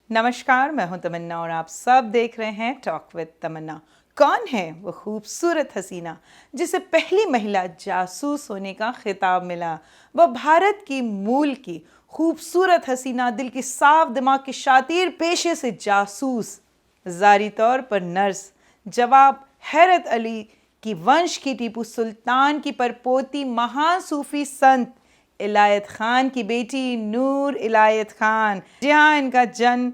नमस्कार, मैं हूं तमन्ना और आप सब देख रहे हैं टॉक विद तमन्ना। कौन है वो खूबसूरत हसीना जिसे पहली महिला जासूस होने का खिताब मिला? वह भारत की मूल की खूबसूरत हसीना, दिल की साफ, दिमाग की शातिर, पेशे से जासूस, ज़ारी तौर पर नर्स। जवाब हैरत अली की वंश की टीपू सुल्तान की परपोती, महान सूफी संत इलायत खान की बेटी नूर इलायत खान। जहाँ इनका जन्म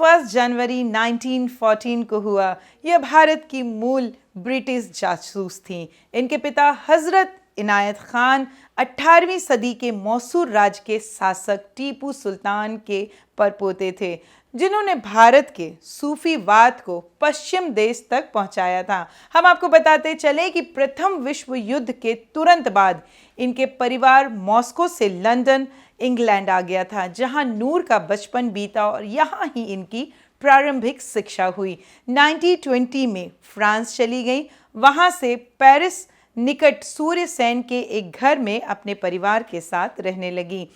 1 जनवरी 1914 को हुआ। यह भारत की मूल ब्रिटिश जासूस थीं। इनके पिता हजरत इनायत खान 18वीं सदी के मैसूर राज्य के शासक टीपू सुल्तान के परपोते थे, जिन्होंने भारत के सूफीवाद को पश्चिम देश तक पहुंचाया था। हम आपको बताते चले कि प्रथम विश्व युद्ध के तुरंत बाद इनके परिवार मॉस्को से लंदन, इंग्लैंड आ गया था, जहां नूर का बचपन बीता और यहां ही इनकी प्रारंभिक शिक्षा हुई। 1920 में फ्रांस चली गई। वहां से पेरिस निकट सूर्य सेन के एक घर में अपने परिवार के साथ रहने लगी।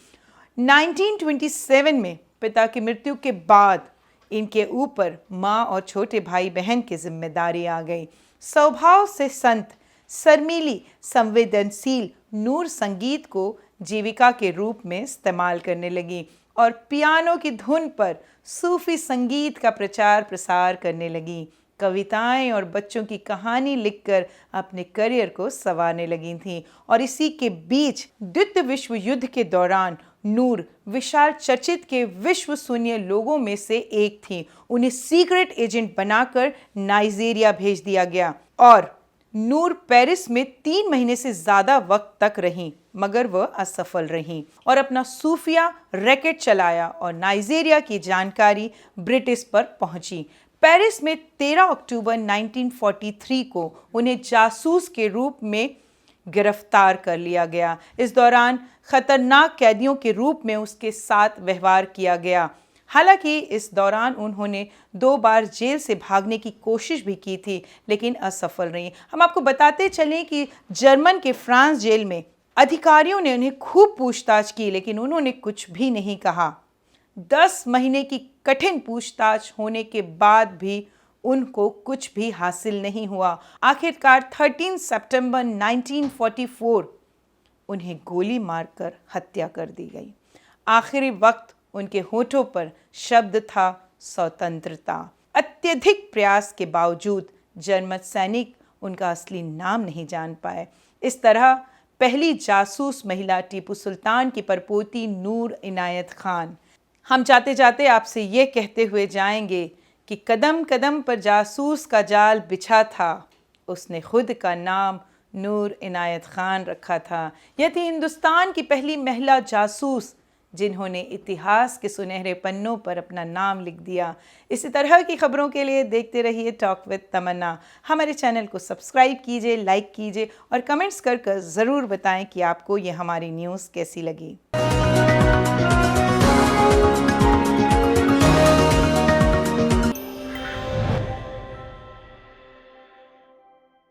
1927 में पिता की मृत्यु के बाद इनके ऊपर माँ और छोटे भाई बहन की जिम्मेदारी आ गई। स्वभाव से संत, शर्मीली, संवेदनशील नूर संगीत को जीविका के रूप में इस्तेमाल करने लगी और पियानो की धुन पर सूफी संगीत का प्रचार प्रसार करने लगी। कविताएं और बच्चों की कहानी लिखकर अपने करियर को संवारने लगी थीं। और इसी के बीच द्वितीय विश्व युद्ध के दौरान नूर विशाल चर्चित के विश्वसनीय लोगों में से एक थी। उन्हें सीक्रेट एजेंट बनाकर नाइजीरिया भेज दिया गया और नूर पेरिस में 3 महीने से ज्यादा वक्त तक रहीं, मगर वह असफल रहीं और अपना सूफिया रैकेट चलाया और नाइजीरिया की जानकारी ब्रिटिश पर पहुंची। पेरिस में 13 अक्टूबर 1943 को उन्हें जासूस के रूप में गिरफ्तार कर लिया गया। इस दौरान खतरनाक कैदियों के रूप में उसके साथ व्यवहार किया गया। हालांकि इस दौरान उन्होंने 2 बार जेल से भागने की कोशिश भी की थी, लेकिन असफल रही। हम आपको बताते चलें कि जर्मन के फ्रांस जेल में अधिकारियों ने उन्हें खूब पूछताछ की, लेकिन उन्होंने कुछ भी नहीं कहा। 10 महीने की कठिन पूछताछ होने के बाद भी उनको कुछ भी हासिल नहीं हुआ। आखिरकार 13 सितंबर 1944 उन्हें गोली मारकर हत्या कर दी गई। आखिरी वक्त उनके होठों पर शब्द था स्वतंत्रता। अत्यधिक प्रयास के बावजूद जर्मन सैनिक उनका असली नाम नहीं जान पाए। इस तरह पहली जासूस महिला टीपू सुल्तान की परपोती नूर इनायत खान। हम जाते जाते आपसे ये कहते हुए जाएंगे कि कदम कदम पर जासूस का जाल बिछा था, उसने खुद का नाम नूर इनायत खान रखा था। यह थी हिंदुस्तान की पहली महिला जासूस जिन्होंने इतिहास के सुनहरे पन्नों पर अपना नाम लिख दिया। इसी तरह की खबरों के लिए देखते रहिए टॉक विद तमन्ना। हमारे चैनल को सब्सक्राइब कीजिए, लाइक कीजिए और कमेंट्स कर ज़रूर बताएं कि आपको ये हमारी न्यूज़ कैसी लगी।